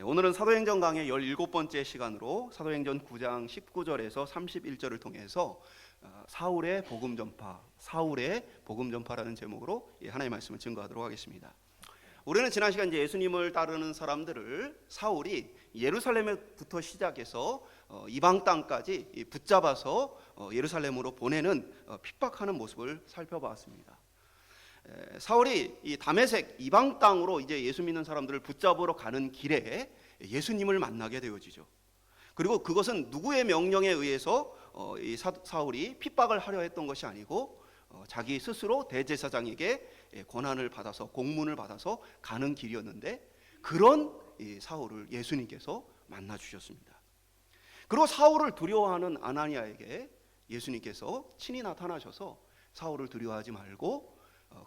오늘은 사도행전 강의 17번째 시간으로 사도행전 9장 19절에서 31절을 통해서 사울의 복음 전파라는 제목으로 하나님의 말씀을 증거하도록 하겠습니다. 우리는 지난 시간 예수님을 따르는 사람들을 사울이 예루살렘부터 시작해서 이방 땅까지 붙잡아서 예루살렘으로 보내는 핍박하는 모습을 살펴봤습니다. 사울이 이 다메섹 이방 땅으로 이제 예수 믿는 사람들을 붙잡으러 가는 길에 예수님을 만나게 되어지죠. 그리고 그것은 누구의 명령에 의해서 이 사울이 핍박을 하려 했던 것이 아니고 자기 스스로 대제사장에게 권한을 받아서 공문을 받아서 가는 길이었는데, 그런 이 사울을 예수님께서 만나 주셨습니다. 그리고 사울을 두려워하는 아나니아에게 예수님께서 친히 나타나셔서 사울을 두려워하지 말고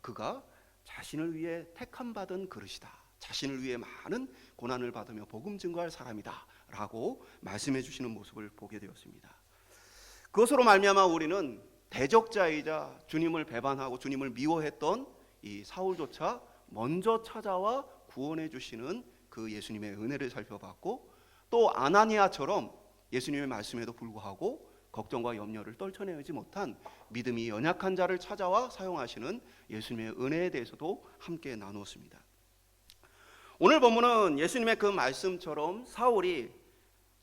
그가 자신을 위해 택함 받은 그릇이다, 자신을 위해 많은 고난을 받으며 복음 증거할 사람이다 라고 말씀해 주시는 모습을 보게 되었습니다. 그것으로 말미암아 우리는 대적자이자 주님을 배반하고 주님을 미워했던 이 사울조차 먼저 찾아와 구원해 주시는 그 예수님의 은혜를 살펴봤고, 또 아나니아처럼 예수님의 말씀에도 불구하고 걱정과 염려를 떨쳐내지 못한 믿음이 연약한 자를 찾아와 사용하시는 예수님의 은혜에 대해서도 함께 나누었습니다. 오늘 본문은 예수님의 그 말씀처럼 사울이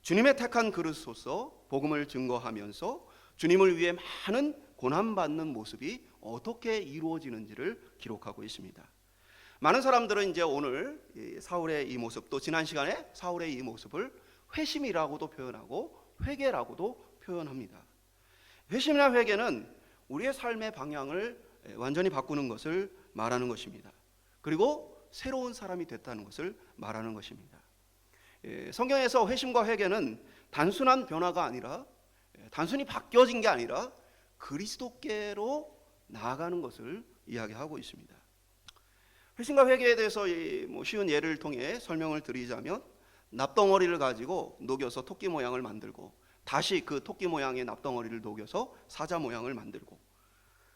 주님의 택한 그릇으로서 복음을 증거하면서 주님을 위해 많은 고난받는 모습이 어떻게 이루어지는지를 기록하고 있습니다. 많은 사람들은 이제 오늘 사울의 이 모습, 또 지난 시간에 사울의 이 모습을 회심이라고도 표현하고 회개라고도 표현합니다. 회심이나 회개는 우리의 삶의 방향을 완전히 바꾸는 것을 말하는 것입니다. 그리고 새로운 사람이 됐다는 것을 말하는 것입니다. 성경에서 회심과 회개는 단순한 변화가 아니라, 단순히 바뀌어진 게 아니라 그리스도께로 나아가는 것을 이야기하고 있습니다. 회심과 회개에 대해서 쉬운 예를 통해 설명을 드리자면, 납덩어리를 가지고 녹여서 토끼 모양을 만들고 다시 그 토끼 모양의 납덩어리를 녹여서 사자 모양을 만들고,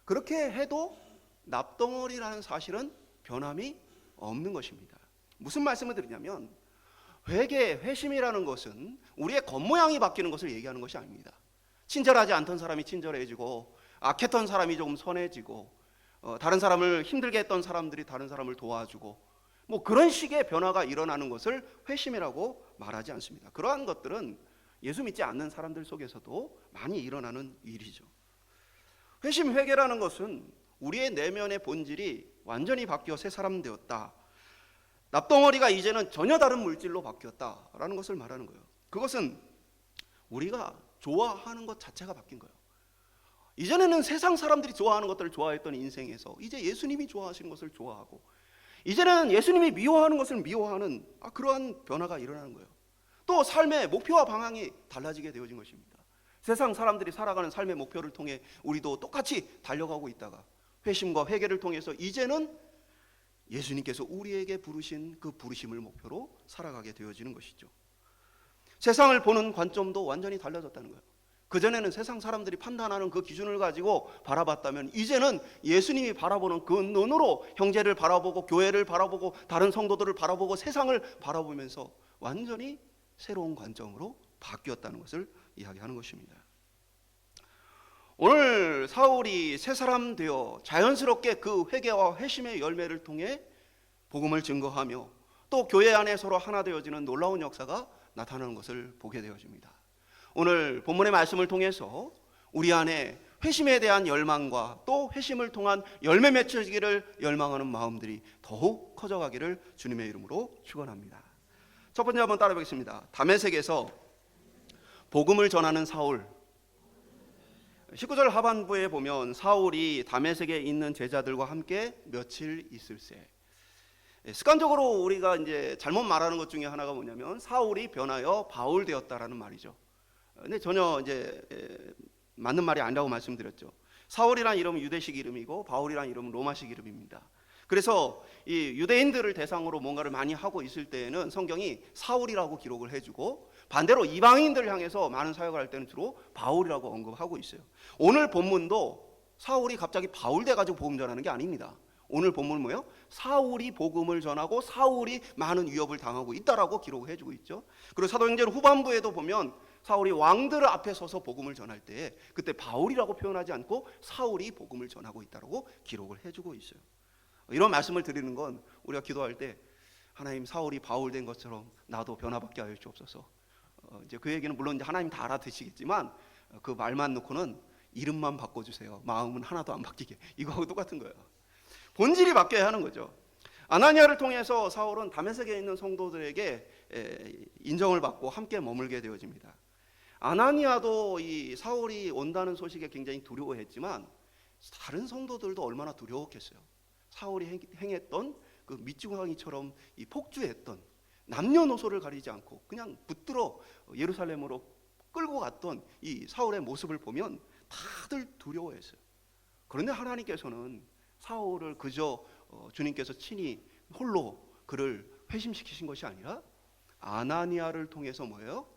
그렇게 해도 납덩어리라는 사실은 변함이 없는 것입니다. 무슨 말씀을 드리냐면, 회심이라는 것은 우리의 겉모양이 바뀌는 것을 얘기하는 것이 아닙니다. 친절하지 않던 사람이 친절해지고, 악했던 사람이 조금 선해지고, 다른 사람을 힘들게 했던 사람들이 다른 사람을 도와주고, 그런 식의 변화가 일어나는 것을 회심이라고 말하지 않습니다. 그러한 것들은 예수 믿지 않는 사람들 속에서도 많이 일어나는 일이죠. 회심, 회개라는 것은 우리의 내면의 본질이 완전히 바뀌어 새 사람 되었다, 납덩어리가 이제는 전혀 다른 물질로 바뀌었다라는 것을 말하는 거예요. 그것은 우리가 좋아하는 것 자체가 바뀐 거예요. 이전에는 세상 사람들이 좋아하는 것들을 좋아했던 인생에서 이제 예수님이 좋아하시는 것을 좋아하고, 이제는 예수님이 미워하는 것을 미워하는 그러한 변화가 일어나는 거예요. 또 삶의 목표와 방향이 달라지게 되어진 것입니다. 세상 사람들이 살아가는 삶의 목표를 통해 우리도 똑같이 달려가고 있다가 회심과 회개를 통해서 이제는 예수님께서 우리에게 부르신 그 부르심을 목표로 살아가게 되어지는 것이죠. 세상을 보는 관점도 완전히 달라졌다는 거예요. 그전에는 세상 사람들이 판단하는 그 기준을 가지고 바라봤다면, 이제는 예수님이 바라보는 그 눈으로 형제를 바라보고 교회를 바라보고 다른 성도들을 바라보고 세상을 바라보면서 완전히 새로운 관점으로 바뀌었다는 것을 이야기하는 것입니다. 오늘 사울이 새 사람 되어 자연스럽게 그 회개와 회심의 열매를 통해 복음을 증거하며 또 교회 안에 서로 하나 되어지는 놀라운 역사가 나타나는 것을 보게 되어집니다. 오늘 본문의 말씀을 통해서 우리 안에 회심에 대한 열망과 또 회심을 통한 열매 맺혀지기를 열망하는 마음들이 더욱 커져가기를 주님의 이름으로 축원합니다. 첫 번째 한번 따라 보겠습니다. 다메섹에서 복음을 전하는 사울. 19절 하반부에 보면 사울이 다메섹에 있는 제자들과 함께 며칠 있을새. 습관적으로 우리가 이제 잘못 말하는 것 중에 하나가 뭐냐면 사울이 변하여 바울 되었다라는 말이죠. 근데 전혀 이제 맞는 말이 아니라고 말씀드렸죠. 사울이란 이름은 유대식 이름이고 바울이란 이름은 로마식 이름입니다. 그래서 이 유대인들을 대상으로 뭔가를 많이 하고 있을 때에는 성경이 사울이라고 기록을 해주고, 반대로 이방인들을 향해서 많은 사역을 할 때는 주로 바울이라고 언급하고 있어요. 오늘 본문도 사울이 갑자기 바울 돼가지고 복음 전하는 게 아닙니다. 오늘 본문은 뭐예요? 사울이 복음을 전하고 사울이 많은 위협을 당하고 있다라고 기록을 해주고 있죠. 그리고 사도행전 후반부에도 보면 사울이 왕들 앞에 서서 복음을 전할 때 그때 바울이라고 표현하지 않고 사울이 복음을 전하고 있다라고 기록을 해주고 있어요. 이런 말씀을 드리는 건 우리가 기도할 때 하나님, 사울이 바울 된 것처럼 나도 변화받게 하여 주옵소서. 이제 그 얘기는 물론 이제 하나님 다 알아듣시겠지만 그 말만 놓고는 이름만 바꿔주세요. 마음은 하나도 안 바뀌게. 이거하고 똑같은 거예요. 본질이 바뀌어야 하는 거죠. 아나니아를 통해서 사울은 다메섹에 있는 성도들에게 인정을 받고 함께 머물게 되어집니다. 아나니아도 이 사울이 온다는 소식에 굉장히 두려워했지만 다른 성도들도 얼마나 두려웠겠어요. 사울이 행했던 그 미치광이처럼 이 폭주했던, 남녀노소를 가리지 않고 그냥 붙들어 예루살렘으로 끌고 갔던 이 사울의 모습을 보면 다들 두려워했어요. 그런데 하나님께서는 사울을 그저 주님께서 친히 홀로 그를 회심시키신 것이 아니라 아나니아를 통해서 뭐예요?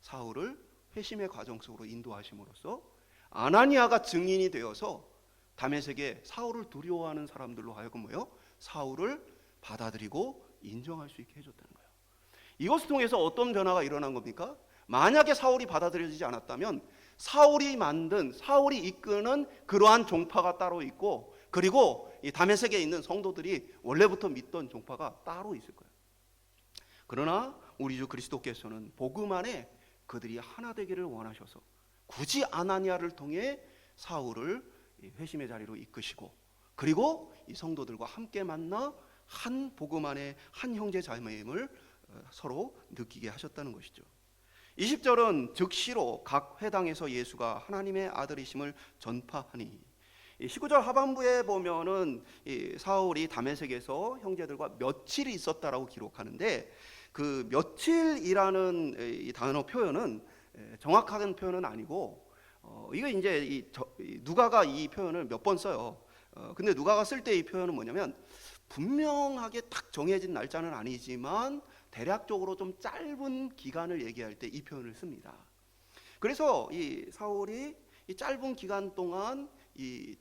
사울을 회심의 과정 속으로 인도하심으로써 아나니아가 증인이 되어서 다메섹에 사울을 두려워하는 사람들로 하여금 뭐예요? 사울을 받아들이고 인정할 수 있게 해줬다는 거예요. 이것을 통해서 어떤 변화가 일어난 겁니까? 만약에 사울이 받아들여지지 않았다면 사울이 만든, 사울이 이끄는 그러한 종파가 따로 있고, 그리고 이 다메섹에 있는 성도들이 원래부터 믿던 종파가 따로 있을 거예요. 그러나 우리 주 그리스도께서는 복음 안에 그들이 하나 되기를 원하셔서 굳이 아나니아를 통해 사울을 회심의 자리로 이끄시고, 그리고 이 성도들과 함께 만나 한 복음 안에 한 형제 자매임을 서로 느끼게 하셨다는 것이죠. 20절은 즉시로 각 회당에서 예수가 하나님의 아들이심을 전파하니, 19절 하반부에 보면은 사울이 다메섹에서 형제들과 며칠 있었다라고 기록하는데, 그 며칠이라는 이 단어 표현은 정확한 표현은 아니고, 이거 이제 누가가 이 표현을 몇 번 써요. 근데 누가가 쓸 때 이 표현은 뭐냐면 분명하게 딱 정해진 날짜는 아니지만 대략적으로 좀 짧은 기간을 얘기할 때 이 표현을 씁니다. 그래서 이 사울이 이 짧은 기간 동안 이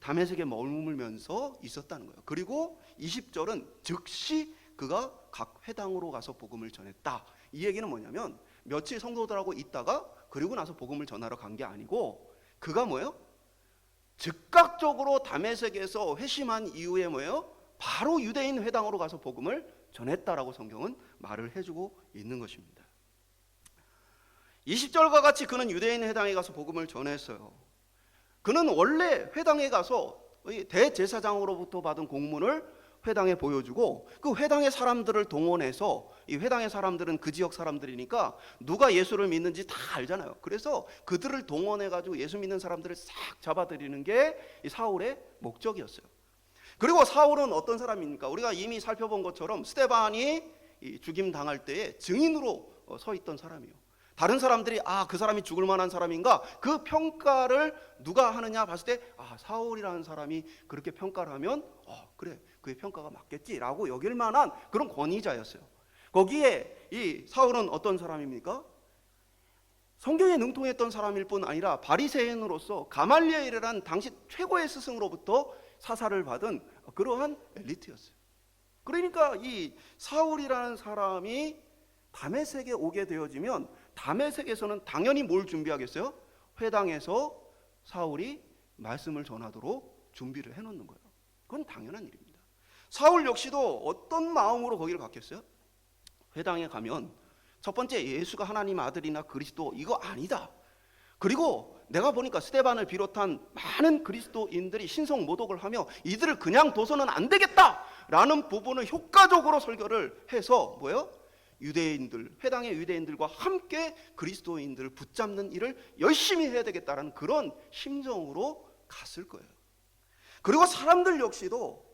다메섹에 머물면서 있었다는 거예요. 그리고 20절은 즉시 그가 각 회당으로 가서 복음을 전했다. 이 얘기는 뭐냐면 며칠 성도들하고 있다가 그리고 나서 복음을 전하러 간 게 아니고, 그가 뭐예요? 즉각적으로 다메섹에서 회심한 이후에 뭐예요? 바로 유대인 회당으로 가서 복음을 전했다라고 성경은 말을 해주고 있는 것입니다. 20절과 같이 그는 유대인 회당에 가서 복음을 전했어요. 그는 원래 회당에 가서 대제사장으로부터 받은 공문을 회당에 보여주고, 그 회당의 사람들을 동원해서, 이 회당의 사람들은 그 지역 사람들이니까 누가 예수를 믿는지 다 알잖아요. 그래서 그들을 동원해가지고 예수 믿는 사람들을 싹 잡아들이는 게 이 사울의 목적이었어요. 그리고 사울은 어떤 사람입니까? 우리가 이미 살펴본 것처럼 스데반이 죽임 당할 때에 증인으로 서 있던 사람이에요. 다른 사람들이 그 사람이 죽을 만한 사람인가? 그 평가를 누가 하느냐 봤을 때 사울이라는 사람이 그렇게 평가를 하면 그래, 그의 평가가 맞겠지라고 여길 만한 그런 권위자였어요. 거기에 이 사울은 어떤 사람입니까? 성경에 능통했던 사람일 뿐 아니라 바리새인으로서 가말리엘이라는 당시 최고의 스승으로부터 사사를 받은 그러한 엘리트였어요. 그러니까 이 사울이라는 사람이 다메섹에 오게 되어지면 다메섹에서는 당연히 뭘 준비하겠어요? 회당에서 사울이 말씀을 전하도록 준비를 해놓는 거예요. 그건 당연한 일입니다. 사울 역시도 어떤 마음으로 거기를 갔겠어요? 회당에 가면 첫 번째, 예수가 하나님 아들이나 그리스도 이거 아니다. 그리고 내가 보니까 스데반을 비롯한 많은 그리스도인들이 신성 모독을 하며 이들을 그냥 둬서는 안 되겠다라는 부분을 효과적으로 설교를 해서 뭐예요? 유대인들, 회당의 유대인들과 함께 그리스도인들을 붙잡는 일을 열심히 해야 되겠다라는 그런 심정으로 갔을 거예요. 그리고 사람들 역시도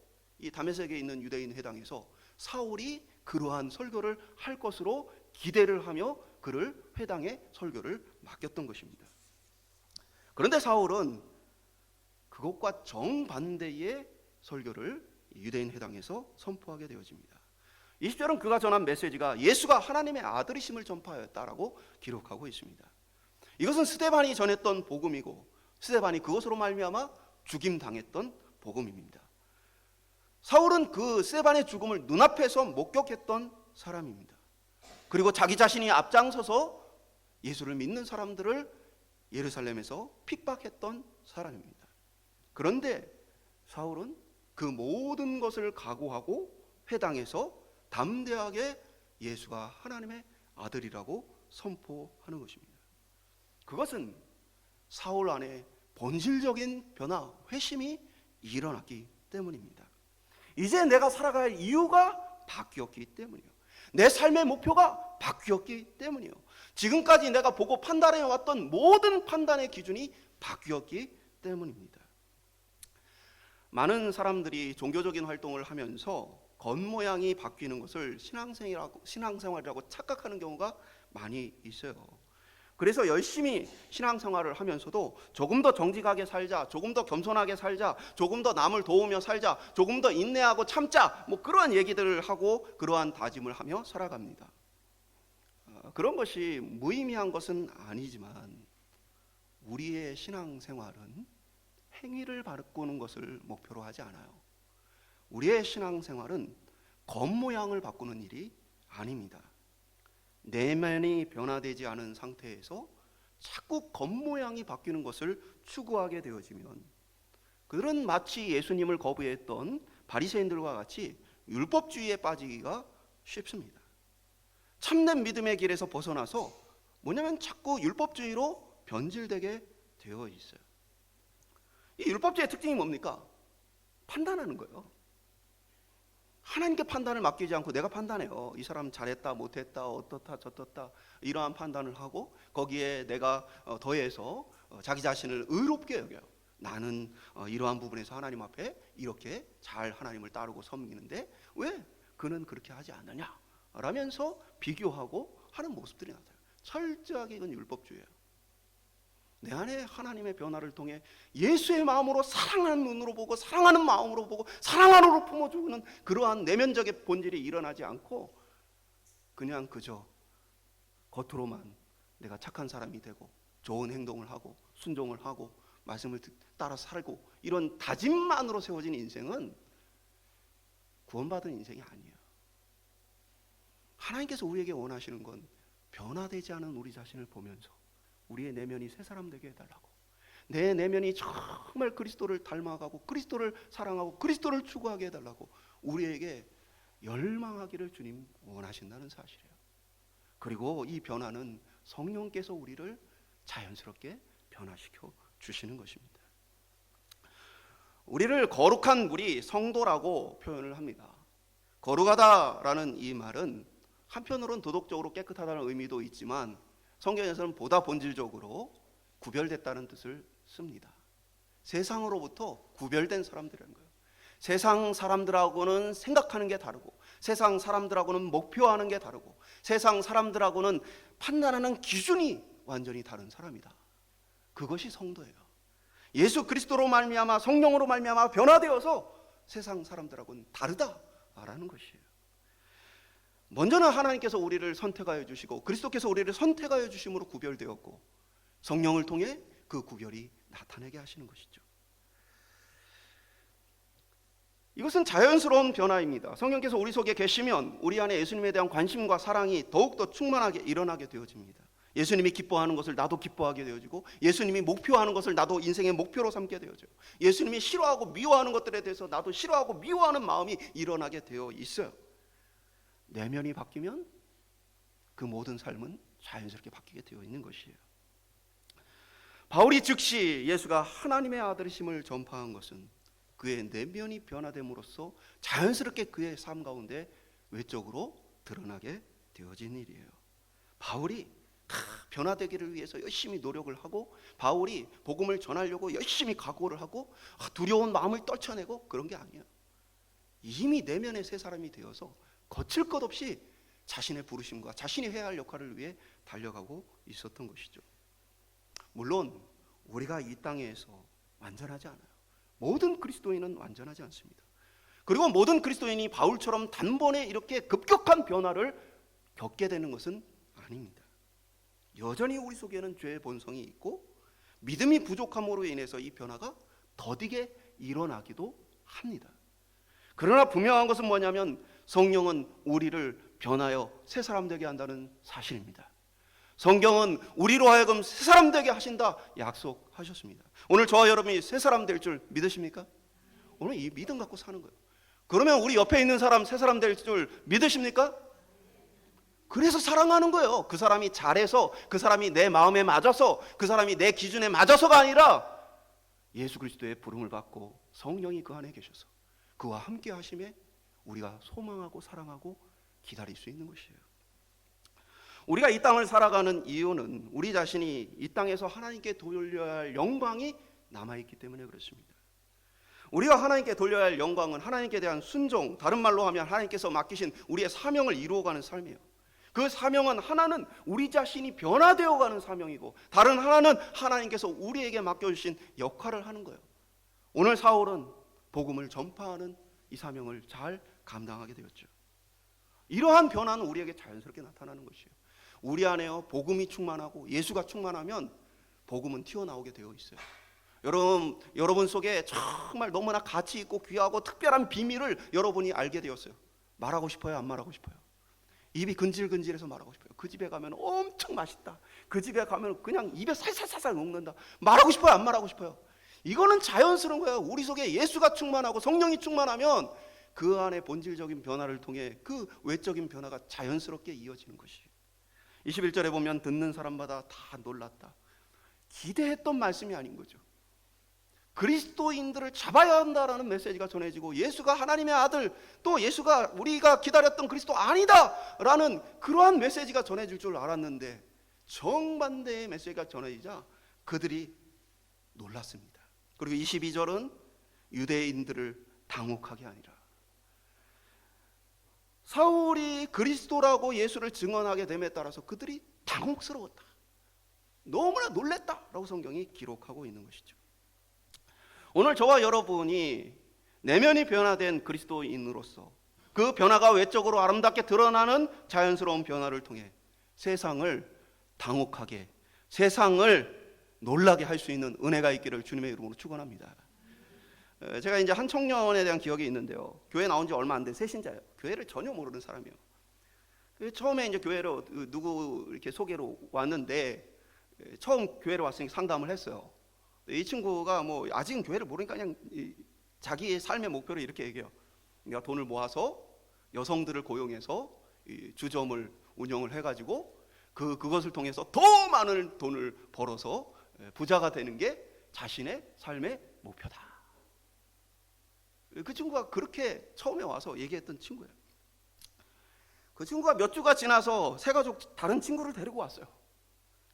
이 다메섹에 있는 유대인 회당에서 사울이 그러한 설교를 할 것으로 기대를 하며 그를 회당의 설교를 맡겼던 것입니다. 그런데 사울은 그것과 정반대의 설교를 유대인 회당에서 선포하게 되어집니다. 20절은 그가 전한 메시지가 예수가 하나님의 아들이심을 전파하였다라고 기록하고 있습니다. 이것은 스데반이 전했던 복음이고, 스데반이 그것으로 말미암아 죽임당했던 복음입니다. 사울은 그 스데반의 죽음을 눈앞에서 목격했던 사람입니다. 그리고 자기 자신이 앞장서서 예수를 믿는 사람들을 예루살렘에서 핍박했던 사람입니다. 그런데 사울은 그 모든 것을 각오하고 회당에서 담대하게 예수가 하나님의 아들이라고 선포하는 것입니다. 그것은 사울 안에 본질적인 변화, 회심이 일어났기 때문입니다. 이제 내가 살아갈 이유가 바뀌었기 때문이에요. 내 삶의 목표가 바뀌었기 때문이에요. 지금까지 내가 보고 판단해왔던 모든 판단의 기준이 바뀌었기 때문입니다. 많은 사람들이 종교적인 활동을 하면서 겉모양이 바뀌는 것을 신앙생활이라고 착각하는 경우가 많이 있어요. 그래서 열심히 신앙생활을 하면서도 조금 더 정직하게 살자, 조금 더 겸손하게 살자, 조금 더 남을 도우며 살자, 조금 더 인내하고 참자, 그러한 얘기들을 하고 그러한 다짐을 하며 살아갑니다. 그런 것이 무의미한 것은 아니지만 우리의 신앙생활은 행위를 바꾸는 것을 목표로 하지 않아요. 우리의 신앙생활은 겉모양을 바꾸는 일이 아닙니다. 내면이 변화되지 않은 상태에서 자꾸 겉모양이 바뀌는 것을 추구하게 되어지면 그들은 마치 예수님을 거부했던 바리새인들과 같이 율법주의에 빠지기가 쉽습니다. 참된 믿음의 길에서 벗어나서 뭐냐면 자꾸 율법주의로 변질되게 되어 있어요. 이 율법주의의 특징이 뭡니까? 판단하는 거예요. 하나님께 판단을 맡기지 않고 내가 판단해요. 이 사람 잘했다 못했다 어떻다 저떻다 이러한 판단을 하고 거기에 내가 더해서 자기 자신을 의롭게 여겨요. 나는 이러한 부분에서 하나님 앞에 이렇게 잘 하나님을 따르고 섬기는데 왜 그는 그렇게 하지 않느냐 라면서 비교하고 하는 모습들이 나타나요. 철저하게 이건 율법주의예요. 내 안에 하나님의 변화를 통해 예수의 마음으로 사랑하는 눈으로 보고 사랑하는 마음으로 보고 사랑 안으로 품어주는 그러한 내면적인 본질이 일어나지 않고 그냥 그저 겉으로만 내가 착한 사람이 되고 좋은 행동을 하고 순종을 하고 말씀을 따라 살고 이런 다짐만으로 세워진 인생은 구원받은 인생이 아니에요. 하나님께서 우리에게 원하시는 건 변화되지 않은 우리 자신을 보면서 우리의 내면이 새 사람 되게 해달라고, 내 내면이 정말 그리스도를 닮아가고 그리스도를 사랑하고 그리스도를 추구하게 해달라고 우리에게 열망하기를 주님 원하신다는 사실이에요. 그리고 이 변화는 성령께서 우리를 자연스럽게 변화시켜 주시는 것입니다. 우리를 거룩한 무리 성도라고 표현을 합니다. 거룩하다라는 이 말은 한편으로는 도덕적으로 깨끗하다는 의미도 있지만 성경에서는 보다 본질적으로 구별됐다는 뜻을 씁니다. 세상으로부터 구별된 사람들이라는 거예요. 세상 사람들하고는 생각하는 게 다르고 세상 사람들하고는 목표하는 게 다르고 세상 사람들하고는 판단하는 기준이 완전히 다른 사람이다. 그것이 성도예요. 예수 그리스도로 말미암아 성령으로 말미암아 변화되어서 세상 사람들하고는 다르다라는 것이에요. 먼저는 하나님께서 우리를 선택하여 주시고 그리스도께서 우리를 선택하여 주심으로 구별되었고 성령을 통해 그 구별이 나타나게 하시는 것이죠. 이것은 자연스러운 변화입니다. 성령께서 우리 속에 계시면 우리 안에 예수님에 대한 관심과 사랑이 더욱더 충만하게 일어나게 되어집니다. 예수님이 기뻐하는 것을 나도 기뻐하게 되어지고 예수님이 목표하는 것을 나도 인생의 목표로 삼게 되어져요. 예수님이 싫어하고 미워하는 것들에 대해서 나도 싫어하고 미워하는 마음이 일어나게 되어 있어요. 내면이 바뀌면 그 모든 삶은 자연스럽게 바뀌게 되어 있는 것이에요. 바울이 즉시 예수가 하나님의 아들이심을 전파한 것은 그의 내면이 변화됨으로써 자연스럽게 그의 삶 가운데 외적으로 드러나게 되어진 일이에요. 바울이 변화되기를 위해서 열심히 노력을 하고 바울이 복음을 전하려고 열심히 각오를 하고 두려운 마음을 떨쳐내고 그런 게 아니에요. 이미 내면의 새 사람이 되어서 거칠 것 없이 자신의 부르심과 자신이 해야 할 역할을 위해 달려가고 있었던 것이죠. 물론 우리가 이 땅에서 완전하지 않아요. 모든 그리스도인은 완전하지 않습니다. 그리고 모든 그리스도인이 바울처럼 단번에 이렇게 급격한 변화를 겪게 되는 것은 아닙니다. 여전히 우리 속에는 죄의 본성이 있고 믿음이 부족함으로 인해서 이 변화가 더디게 일어나기도 합니다. 그러나 분명한 것은 뭐냐면 성령은 우리를 변하여 새 사람 되게 한다는 사실입니다. 성경은 우리로 하여금 새 사람 되게 하신다 약속하셨습니다. 오늘 저와 여러분이 새 사람 될 줄 믿으십니까? 오늘 이 믿음 갖고 사는 거예요. 그러면 우리 옆에 있는 사람 새 사람 될 줄 믿으십니까? 그래서 사랑하는 거예요. 그 사람이 잘해서, 그 사람이 내 마음에 맞아서, 그 사람이 내 기준에 맞아서가 아니라 예수 그리스도의 부름을 받고 성령이 그 안에 계셔서 그와 함께 하심에 우리가 소망하고 사랑하고 기다릴 수 있는 것이에요. 우리가 이 땅을 살아가는 이유는 우리 자신이 이 땅에서 하나님께 돌려야 할 영광이 남아있기 때문에 그렇습니다. 우리가 하나님께 돌려야 할 영광은 하나님께 대한 순종, 다른 말로 하면 하나님께서 맡기신 우리의 사명을 이루어가는 삶이에요. 그 사명은 하나는 우리 자신이 변화되어가는 사명이고, 다른 하나는 하나님께서 우리에게 맡겨주신 역할을 하는 거예요. 오늘 사울은 복음을 전파하는 이 사명을 잘 감당하게 되었죠. 이러한 변화는 우리에게 자연스럽게 나타나는 것이에요. 우리 안에요 복음이 충만하고 예수가 충만하면 복음은 튀어나오게 되어 있어요. 여러분 속에 정말 너무나 가치 있고 귀하고 특별한 비밀을 여러분이 알게 되었어요. 말하고 싶어요? 안 말하고 싶어요? 입이 근질근질해서 말하고 싶어요. 그 집에 가면 엄청 맛있다. 그 집에 가면 그냥 입에 살살살살 녹는다. 말하고 싶어요? 안 말하고 싶어요? 이거는 자연스러운 거예요. 우리 속에 예수가 충만하고 성령이 충만하면 그 안에 본질적인 변화를 통해 그 외적인 변화가 자연스럽게 이어지는 것이에요. 21절에 보면 듣는 사람마다 다 놀랐다. 기대했던 말씀이 아닌 거죠. 그리스도인들을 잡아야 한다라는 메시지가 전해지고, 예수가 하나님의 아들, 또 예수가 우리가 기다렸던 그리스도 아니다라는 그러한 메시지가 전해질 줄 알았는데 정반대의 메시지가 전해지자 그들이 놀랐습니다. 그리고 22절은 유대인들을 당혹하게 아니라, 사울이 그리스도라고 예수를 증언하게 됨에 따라서 그들이 당혹스러웠다, 너무나 놀랬다라고 성경이 기록하고 있는 것이죠. 오늘 저와 여러분이 내면이 변화된 그리스도인으로서 그 변화가 외적으로 아름답게 드러나는 자연스러운 변화를 통해 세상을 당혹하게, 세상을 놀라게 할 수 있는 은혜가 있기를 주님의 이름으로 축원합니다. 제가 이제 한 청년에 대한 기억이 있는데요. 교회 나온 지 얼마 안 된 새신자예요. 교회를 전혀 모르는 사람이에요. 처음에 이제 교회로 누구 이렇게 소개로 왔는데, 처음 교회로 왔으니 상담을 했어요. 이 친구가 뭐 아직은 교회를 모르니까 그냥 자기의 삶의 목표를 이렇게 얘기해요. 내가 돈을 모아서 여성들을 고용해서 주점을 운영을 해가지고 그것을 통해서 더 많은 돈을 벌어서 부자가 되는 게 자신의 삶의 목표다. 그 친구가 그렇게 처음에 와서 얘기했던 친구예요. 그 친구가 몇 주가 지나서 새 가족 다른 친구를 데리고 왔어요.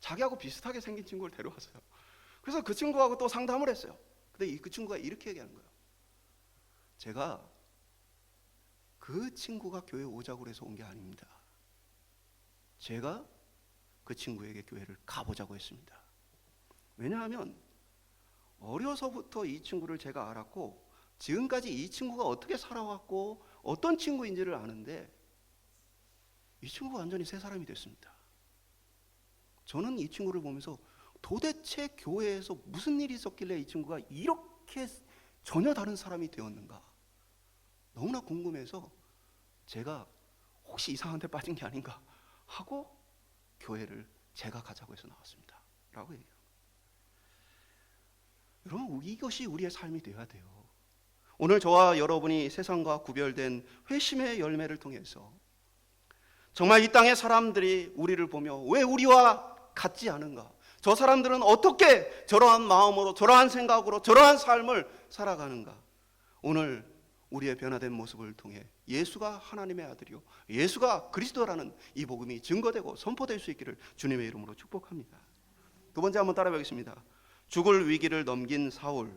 자기하고 비슷하게 생긴 친구를 데려왔어요. 그래서 그 친구하고 또 상담을 했어요. 근데 그 친구가 이렇게 얘기하는 거예요. 제가 그 친구가 교회 오자고 해서 온 게 아닙니다. 제가 그 친구에게 교회를 가보자고 했습니다. 왜냐하면 어려서부터 이 친구를 제가 알았고, 지금까지 이 친구가 어떻게 살아왔고 어떤 친구인지를 아는데, 이 친구가 완전히 새 사람이 됐습니다. 저는 이 친구를 보면서 도대체 교회에서 무슨 일이 있었길래 이 친구가 이렇게 전혀 다른 사람이 되었는가 너무나 궁금해서, 제가 혹시 이상한 데 빠진 게 아닌가 하고 교회를 제가 가자고 해서 나왔습니다 라고 얘기해요. 여러분, 이것이 우리의 삶이 되어야 돼요. 오늘 저와 여러분이 세상과 구별된 회심의 열매를 통해서 정말 이 땅의 사람들이 우리를 보며 왜 우리와 같지 않은가, 저 사람들은 어떻게 저러한 마음으로, 저러한 생각으로, 저러한 삶을 살아가는가, 오늘 우리의 변화된 모습을 통해 예수가 하나님의 아들이요 예수가 그리스도라는 이 복음이 증거되고 선포될 수 있기를 주님의 이름으로 축복합니다. 두 번째 한번 따라 보겠습니다. 죽을 위기를 넘긴 사울.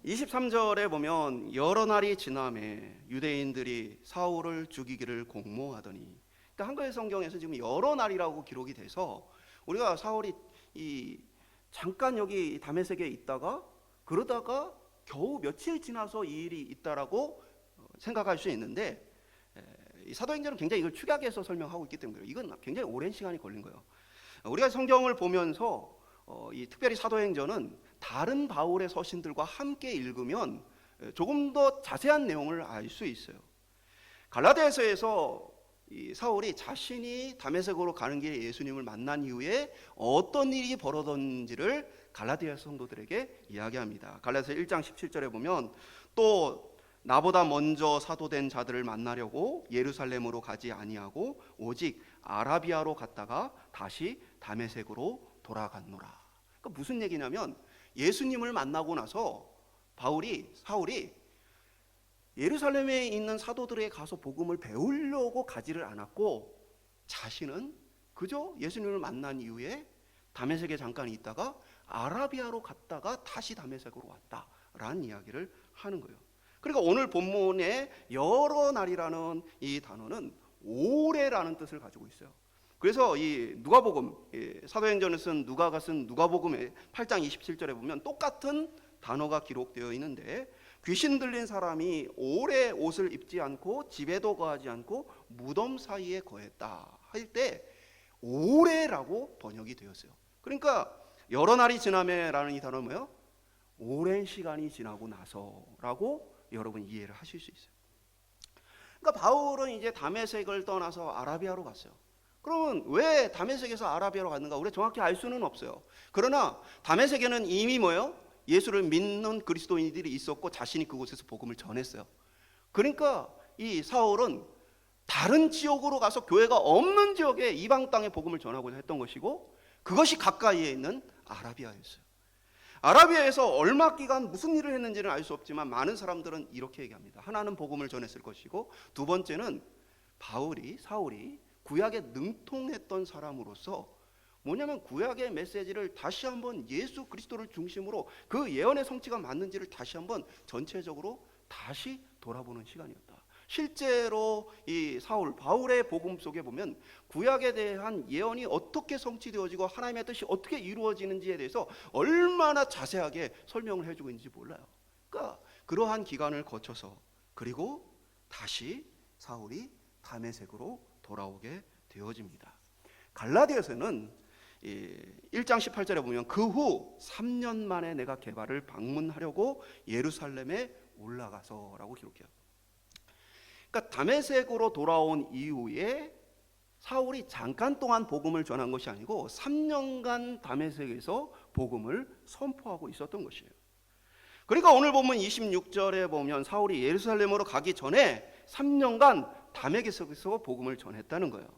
23절에 보면 여러 날이 지남에 유대인들이 사울을 죽이기를 공모하더니, 그러니까 한글 성경에서 지금 여러 날이라고 기록이 돼서 우리가 사울이 잠깐 여기 다메섹에 있다가 그러다가 겨우 며칠 지나서 이 일이 있다라고 생각할 수 있는데, 이 사도행전은 굉장히 이걸 축약해서 설명하고 있기 때문에 이건 굉장히 오랜 시간이 걸린 거예요. 우리가 성경을 보면서 이 특별히 사도행전은 다른 바울의 서신들과 함께 읽으면 조금 더 자세한 내용을 알 수 있어요. 갈라디아서에서 이 사울이 자신이 다메섹으로 가는 길에 예수님을 만난 이후에 어떤 일이 벌어졌는지를 갈라디아 성도들에게 이야기합니다. 갈라디아서 1장 17절에 보면 또 나보다 먼저 사도된 자들을 만나려고 예루살렘으로 가지 아니하고 오직 아라비아로 갔다가 다시 다메섹으로 돌아갔노라. 그러니까 무슨 얘기냐면 예수님을 만나고 나서 사울이 예루살렘에 있는 사도들에게 가서 복음을 배우려고 가지를 않았고 자신은 그저 예수님을 만난 이후에 다메섹에 잠깐 있다가 아라비아로 갔다가 다시 다메섹으로 왔다라는 이야기를 하는 거예요. 그러니까 오늘 본문에 여러 날이라는 이 단어는 오래라는 뜻을 가지고 있어요. 그래서 이 누가복음, 사도행전을 쓴 누가가 쓴 누가복음의 8장 27절에 보면 똑같은 단어가 기록되어 있는데 귀신 들린 사람이 오래 옷을 입지 않고 집에도 거하지 않고 무덤 사이에 거했다 할 때 오래라고 번역이 되었어요. 그러니까 여러 날이 지나매라는 이 단어는 뭐예요? 오랜 시간이 지나고 나서라고 여러분 이해를 하실 수 있어요. 그러니까 바울은 이제 다메섹을 떠나서 아라비아로 갔어요. 그러면 왜 다메섹에서 아라비아로 갔는가? 우리가 정확히 알 수는 없어요. 그러나 다메섹에는 이미 뭐예요? 예수를 믿는 그리스도인들이 있었고 자신이 그곳에서 복음을 전했어요. 그러니까 이 사울은 다른 지역으로 가서 교회가 없는 지역에 이방 땅에 복음을 전하고자 했던 것이고 그것이 가까이에 있는 아라비아였어요. 아라비아에서 얼마 기간 무슨 일을 했는지는 알 수 없지만 많은 사람들은 이렇게 얘기합니다. 하나는 복음을 전했을 것이고 두 번째는 사울이 구약에 능통했던 사람으로서 뭐냐면 구약의 메시지를 다시 한번 예수 그리스도를 중심으로 그 예언의 성취가 맞는지를 다시 한번 전체적으로 다시 돌아보는 시간이었다. 실제로 이 바울의 복음 속에 보면 구약에 대한 예언이 어떻게 성취되어지고 하나님의 뜻이 어떻게 이루어지는지에 대해서 얼마나 자세하게 설명을 해주고 있는지 몰라요. 그러니까 그러한 기간을 거쳐서 그리고 다시 사울이 다메섹으로 돌아오게 되어집니다. 갈라디아서는 1장 18절에 보면 그 후 3년 만에 내가 게바를 방문하려고 예루살렘에 올라가서라고 기록해요. 그러니까 다메섹으로 돌아온 이후에 사울이 잠깐 동안 복음을 전한 것이 아니고 3년간 다메섹에서 복음을 선포하고 있었던 것이에요. 그러니까 오늘 본문 26절에 보면 사울이 예루살렘으로 가기 전에 3년간 다메섹에서 복음을 전했다는 거예요.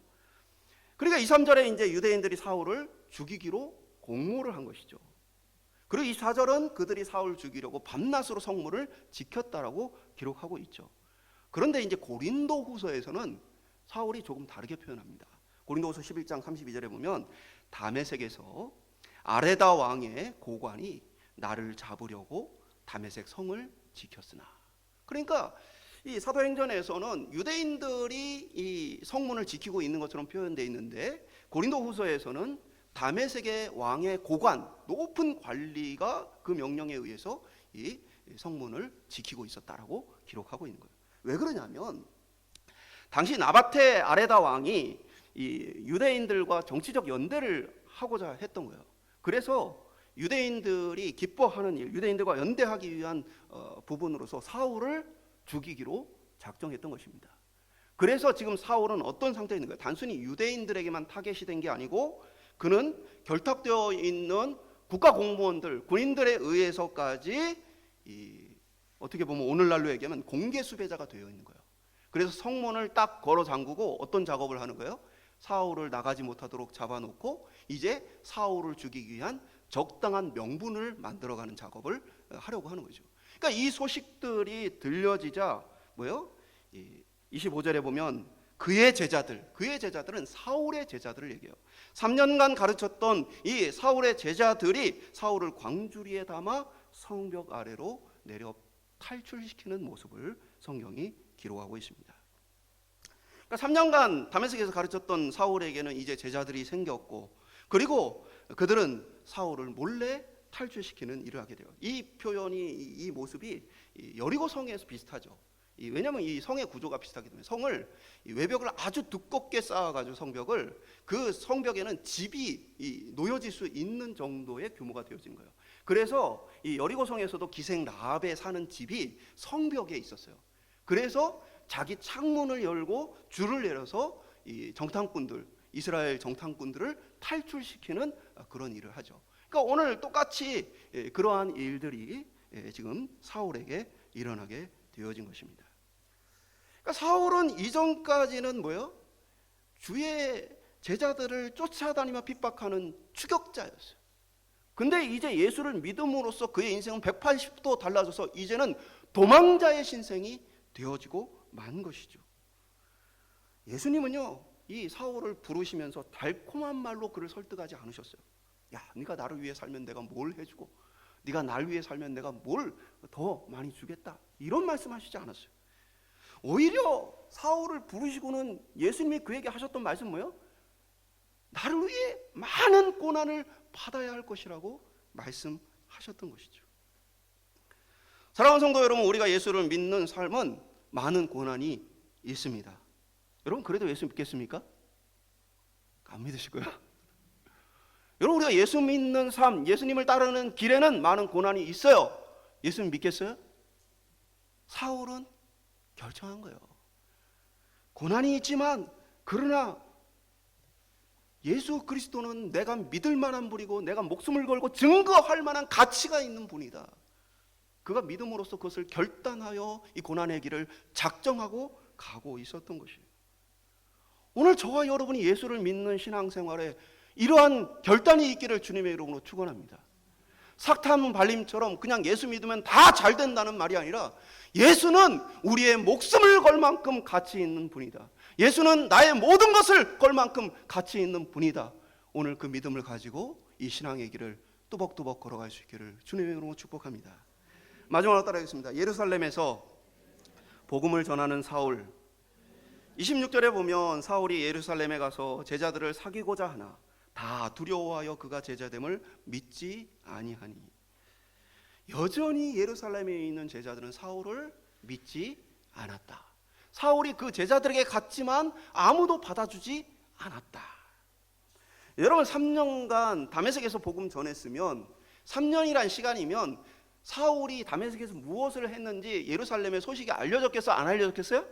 그러니까 2, 3절에 이제 유대인들이 사울을 죽이기로 공모를 한 것이죠. 그리고 24절은 그들이 사울을 죽이려고 밤낮으로 성문을 지켰다라고 기록하고 있죠. 그런데 이제 고린도 후서에서는 사울이 조금 다르게 표현합니다. 고린도후서 11장 32절에 보면 다메섹에서 아레다 왕의 고관이 나를 잡으려고 다메섹 성을 지켰으나, 그러니까 이 사도행전에서는 유대인들이 이 성문을 지키고 있는 것처럼 표현되어 있는데 고린도후서에서는 다메섹의 왕의 고관, 높은 관리가 그 명령에 의해서 이 성문을 지키고 있었다라고 기록하고 있는 거예요. 왜 그러냐면 당시 나바테 아레다 왕이 이 유대인들과 정치적 연대를 하고자 했던 거예요. 그래서 유대인들이 기뻐하는 일, 유대인들과 연대하기 위한 부분으로서 사울을 죽이기로 작정했던 것입니다. 그래서 지금 사울은 어떤 상태에 있는 거예요? 단순히 유대인들에게만 타겟이 된 게 아니고 그는 결탁되어 있는 국가 공무원들, 군인들에 의해서까지 어떻게 보면 오늘날로 얘기하면 공개 수배자가 되어 있는 거예요. 그래서 성문을 딱 걸어 잠그고 어떤 작업을 하는 거예요? 사울을 나가지 못하도록 잡아놓고 이제 사울을 죽이기 위한 적당한 명분을 만들어가는 작업을 하려고 하는 거죠. 그러니까 이 소식들이 들려지자 뭐예요? 25절에 보면 그의 제자들은 사울의 제자들을 얘기해요. 3년간 가르쳤던 이 사울의 제자들이 사울을 광주리에 담아 성벽 아래로 내려 탈출시키는 모습을 성경이 기록하고 있습니다. 그러니까 3년간 다메섹에서 가르쳤던 사울에게는 이제 제자들이 생겼고, 그리고 그들은 사울을 몰래 탈출시키는 일을 하게 돼요. 이 표현이, 이 모습이 여리고 성에서 비슷하죠. 왜냐하면 이 성의 구조가 비슷하기 때문에 성을 외벽을 아주 두껍게 쌓아가지고 성벽을, 그 성벽에는 집이 놓여질 수 있는 정도의 규모가 되어진 거예요. 그래서 이 여리고성에서도 기생 라합에 사는 집이 성벽에 있었어요. 그래서 자기 창문을 열고 줄을 내려서 이 정탐꾼들, 이스라엘 정탐꾼들을 탈출시키는 그런 일을 하죠. 그러니까 오늘 똑같이 그러한 일들이 지금 사울에게 일어나게 되어진 것입니다. 그러니까 사울은 이전까지는 뭐예요? 주의 제자들을 쫓아다니며 핍박하는 추격자였어요. 근데 이제 예수를 믿음으로써 그의 인생은 180도 달라져서 이제는 도망자의 신생이 되어지고 만 것이죠. 예수님은요, 이 사울을 부르시면서 달콤한 말로 그를 설득하지 않으셨어요. 야, 네가 나를 위해 살면 내가 뭘 해주고, 네가 날 위해 살면 내가 뭘 더 많이 주겠다, 이런 말씀하시지 않았어요. 오히려 사울을 부르시고는 예수님이 그에게 하셨던 말씀 뭐예요? 나를 위해 많은 고난을 받아야 할 것이라고 말씀하셨던 것이죠. 사랑하는 성도 여러분, 우리가 예수를 믿는 삶은 많은 고난이 있습니다. 여러분, 그래도 예수 믿겠습니까? 안 믿으실 거예요. 여러분, 우리가 예수 믿는 삶, 예수님을 따르는 길에는 많은 고난이 있어요. 예수님 믿겠어요? 사울은 결정한 거예요. 고난이 있지만, 그러나 예수 그리스도는 내가 믿을 만한 분이고 내가 목숨을 걸고 증거할 만한 가치가 있는 분이다. 그가 믿음으로써 그것을 결단하여 이 고난의 길을 작정하고 가고 있었던 것이에요. 오늘 저와 여러분이 예수를 믿는 신앙생활에 이러한 결단이 있기를 주님의 이름으로 축원합니다. 삭탄 발림처럼 그냥 예수 믿으면 다 잘 된다는 말이 아니라, 예수는 우리의 목숨을 걸 만큼 가치 있는 분이다. 예수는 나의 모든 것을 걸 만큼 가치 있는 분이다. 오늘 그 믿음을 가지고 이 신앙의 길을 뚜벅뚜벅 걸어갈 수 있기를 주님의 이름으로 축복합니다. 마지막으로 따라하겠습니다. 예루살렘에서 복음을 전하는 사울. 26절에 보면 사울이 예루살렘에 가서 제자들을 사귀고자 하나 다 두려워하여 그가 제자됨을 믿지 아니하니. 여전히 예루살렘에 있는 제자들은 사울을 믿지 않았다. 사울이 그 제자들에게 갔지만 아무도 받아주지 않았다. 여러분, 3년간 다메섹에서 복음 전했으면, 3년이란 시간이면 사울이 다메섹에서 무엇을 했는지 예루살렘의 소식이 알려졌겠어요? 안 알려졌겠어요?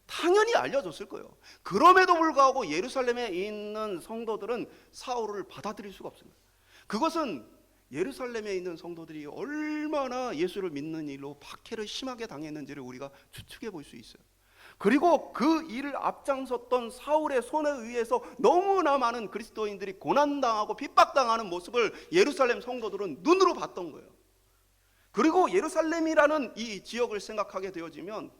당연히 알려졌을 거예요. 그럼에도 불구하고 예루살렘에 있는 성도들은 사울을 받아들일 수가 없습니다. 그것은 예루살렘에 있는 성도들이 얼마나 예수를 믿는 일로 박해를 심하게 당했는지를 우리가 추측해 볼 수 있어요. 그리고 그 일을 앞장섰던 사울의 손에 의해서 너무나 많은 그리스도인들이 고난당하고 핍박당하는 모습을 예루살렘 성도들은 눈으로 봤던 거예요. 그리고 예루살렘이라는 이 지역을 생각하게 되어지면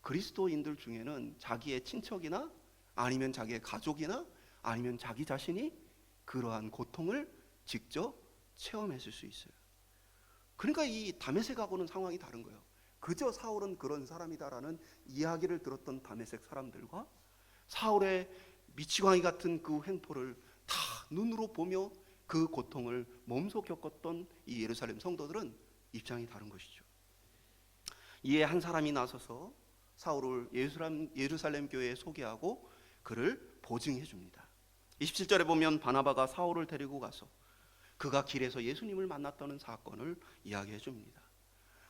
그리스도인들 중에는 자기의 친척이나 아니면 자기의 가족이나 아니면 자기 자신이 그러한 고통을 직접 체험했을 수 있어요. 그러니까 이 다메섹하고는 상황이 다른 거예요. 그저 사울은 그런 사람이다라는 이야기를 들었던 다메섹 사람들과 사울의 미치광이 같은 그 횡포를 다 눈으로 보며 그 고통을 몸소 겪었던 이 예루살렘 성도들은 입장이 다른 것이죠. 이에 한 사람이 나서서 사울을 예루살렘 교회에 소개하고 그를 보증해 줍니다. 27절에 보면 바나바가 사울을 데리고 가서 그가 길에서 예수님을 만났다는 사건을 이야기해 줍니다.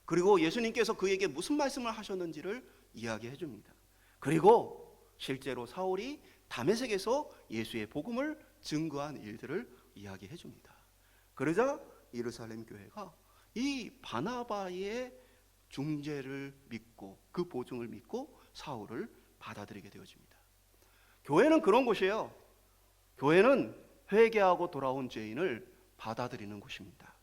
그리고 예수님께서 그에게 무슨 말씀을 하셨는지를 이야기해 줍니다. 그리고 실제로 사울이 다메섹에서 예수의 복음을 증거한 일들을 이야기해 줍니다. 그러자 예루살렘 교회가 이 바나바의 중재를 믿고 그 보증을 믿고 사울을 받아들이게 되어집니다. 교회는 그런 곳이에요. 교회는 회개하고 돌아온 죄인을 받아들이는 곳입니다.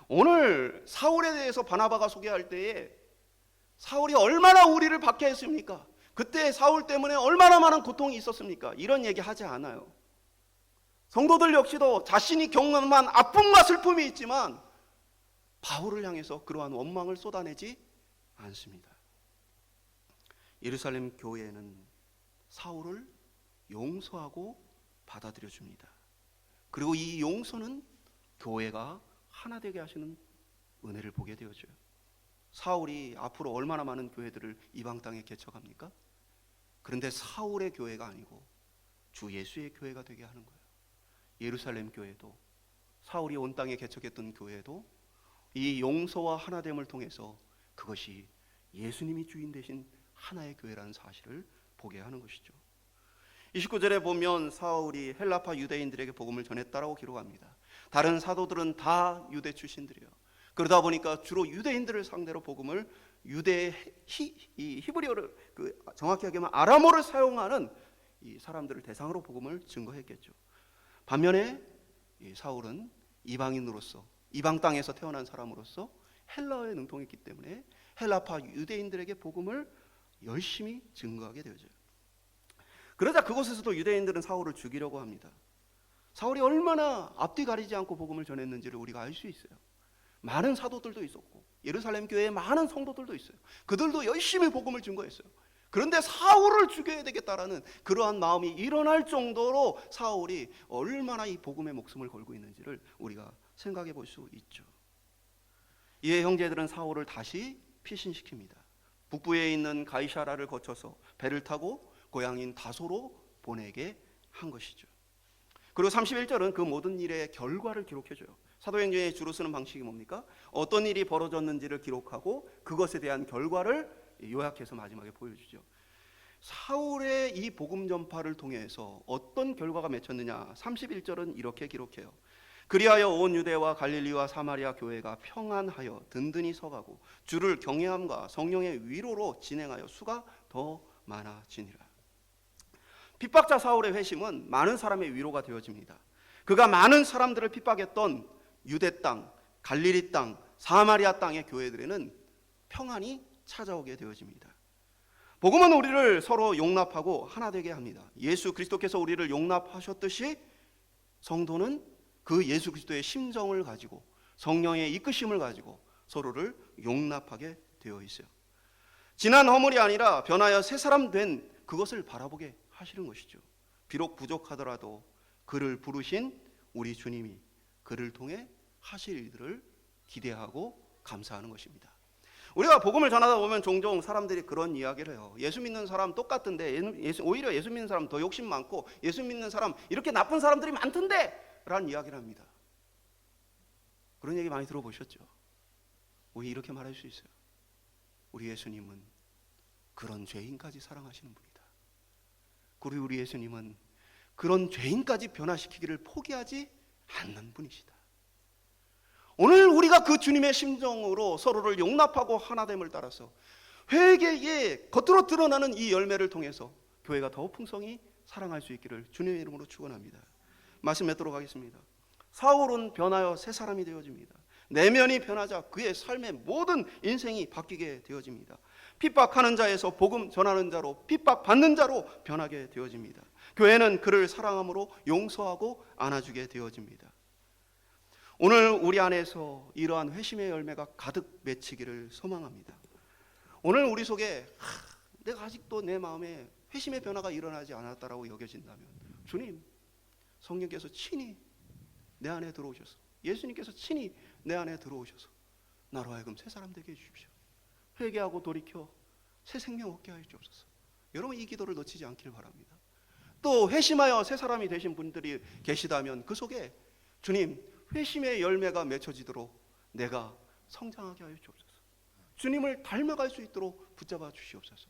오늘 사울에 대해서 바나바가 소개할 때에 사울이 얼마나 우리를 박해했습니까? 그때 사울 때문에 얼마나 많은 고통이 있었습니까? 이런 얘기 하지 않아요. 성도들 역시도 자신이 경험한 아픔과 슬픔이 있지만 바울을 향해서 그러한 원망을 쏟아내지 않습니다. 예루살렘 교회는 사울을 용서하고 받아들여 줍니다. 그리고 이 용서는 교회가 하나 되게 하시는 은혜를 보게 되어져요. 사울이 앞으로 얼마나 많은 교회들을 이방 땅에 개척합니까? 그런데 사울의 교회가 아니고 주 예수의 교회가 되게 하는 거예요. 예루살렘 교회도 사울이 온 땅에 개척했던 교회도 이 용서와 하나됨을 통해서 그것이 예수님이 주인 되신 하나의 교회라는 사실을 보게 하는 것이죠. 29절에 보면 사울이 헬라파 유대인들에게 복음을 전했다라고 기록합니다. 다른 사도들은 다 유대 출신들이에요. 그러다 보니까 주로 유대인들을 상대로 복음을 히브리어를 정확히 하면 아람어를 사용하는 이 사람들을 대상으로 복음을 증거했겠죠. 반면에 이 사울은 이방인으로서 이방 땅에서 태어난 사람으로서 헬라어에 능통했기 때문에 헬라파 유대인들에게 복음을 열심히 증거하게 되어져요. 그러자 그곳에서도 유대인들은 사울을 죽이려고 합니다. 사울이 얼마나 앞뒤 가리지 않고 복음을 전했는지를 우리가 알 수 있어요. 많은 사도들도 있었고 예루살렘 교회에 많은 성도들도 있어요. 그들도 열심히 복음을 증거했어요. 그런데 사울을 죽여야 되겠다라는 그러한 마음이 일어날 정도로 사울이 얼마나 이 복음의 목숨을 걸고 있는지를 우리가 생각해 볼 수 있죠. 이에 형제들은 사울을 다시 피신시킵니다. 북부에 있는 가이사라를 거쳐서 배를 타고 고향인 다소로 보내게 한 것이죠. 그리고 31절은 그 모든 일의 결과를 기록해줘요. 사도행전에 주로 쓰는 방식이 뭡니까? 어떤 일이 벌어졌는지를 기록하고 그것에 대한 결과를 요약해서 마지막에 보여주죠. 사울의 이 복음 전파를 통해서 어떤 결과가 맺혔느냐? 31절은 이렇게 기록해요. 그리하여 온 유대와 갈릴리와 사마리아 교회가 평안하여 든든히 서가고 주를 경외함과 성령의 위로로 진행하여 수가 더 많아지니라. 핍박자 사울의 회심은 많은 사람의 위로가 되어집니다. 그가 많은 사람들을 핍박했던 유대 땅, 갈릴리 땅, 사마리아 땅의 교회들에는 평안이 찾아오게 되어집니다. 복음은 우리를 서로 용납하고 하나 되게 합니다. 예수 그리스도께서 우리를 용납하셨듯이 성도는 그 예수 그리스도의 심정을 가지고 성령의 이끄심을 가지고 서로를 용납하게 되어 있어요. 지난 허물이 아니라 변하여 새 사람 된 그것을 바라보게 하시는 것이죠. 비록 부족하더라도 그를 부르신 우리 주님이 그를 통해 하실 일들을 기대하고 감사하는 것입니다. 우리가 복음을 전하다 보면 종종 사람들이 그런 이야기를 해요. 예수 믿는 사람 똑같은데 오히려 예수 믿는 사람 더 욕심 많고 예수 믿는 사람 이렇게 나쁜 사람들이 많던데 라는 이야기를 합니다. 그런 얘기 많이 들어보셨죠? 우리 이렇게 말할 수 있어요. 우리 예수님은 그런 죄인까지 사랑하시는 분이다. 그리고 우리 예수님은 그런 죄인까지 변화시키기를 포기하지 않는 분이시다. 오늘 우리가 그 주님의 심정으로 서로를 용납하고 하나됨을 따라서 회개에 겉으로 드러나는 이 열매를 통해서 교회가 더 풍성히 사랑할 수 있기를 주님의 이름으로 축원합니다. 말씀 맺도록 하겠습니다. 사울은 변하여 새 사람이 되어집니다. 내면이 변하자 그의 삶의 모든 인생이 바뀌게 되어집니다. 핍박하는 자에서 복음 전하는 자로 핍박받는 자로 변하게 되어집니다. 교회는 그를 사랑함으로 용서하고 안아주게 되어집니다. 오늘 우리 안에서 이러한 회심의 열매가 가득 맺히기를 소망합니다. 오늘 우리 속에 내가 아직도 내 마음에 회심의 변화가 일어나지 않았다라고 여겨진다면 주님, 성령께서 친히 내 안에 들어오셔서 예수님께서 친히 내 안에 들어오셔서 나로 하여금 새 사람 되게 해주십시오. 회개하고 돌이켜 새 생명 얻게 하여 주옵소서. 여러분 이 기도를 놓치지 않기를 바랍니다. 또 회심하여 새 사람이 되신 분들이 계시다면 그 속에 주님 회심의 열매가 맺혀지도록 내가 성장하게 하여 주옵소서. 주님을 닮아갈 수 있도록 붙잡아 주시옵소서.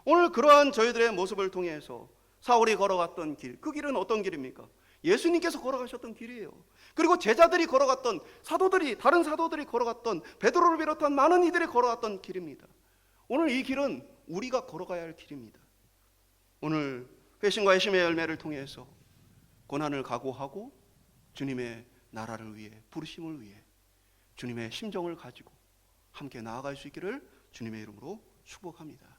오늘 그러한 저희들의 모습을 통해서 사울이 걸어갔던 길, 그 길은 어떤 길입니까? 예수님께서 걸어가셨던 길이에요. 그리고 제자들이 걸어갔던 다른 사도들이 걸어갔던 베드로를 비롯한 많은 이들이 걸어갔던 길입니다. 오늘 이 길은 우리가 걸어가야 할 길입니다. 오늘 회심과 회심의 열매를 통해서 고난을 각오하고 주님의 나라를 위해 부르심을 위해 주님의 심정을 가지고 함께 나아갈 수 있기를 주님의 이름으로 축복합니다.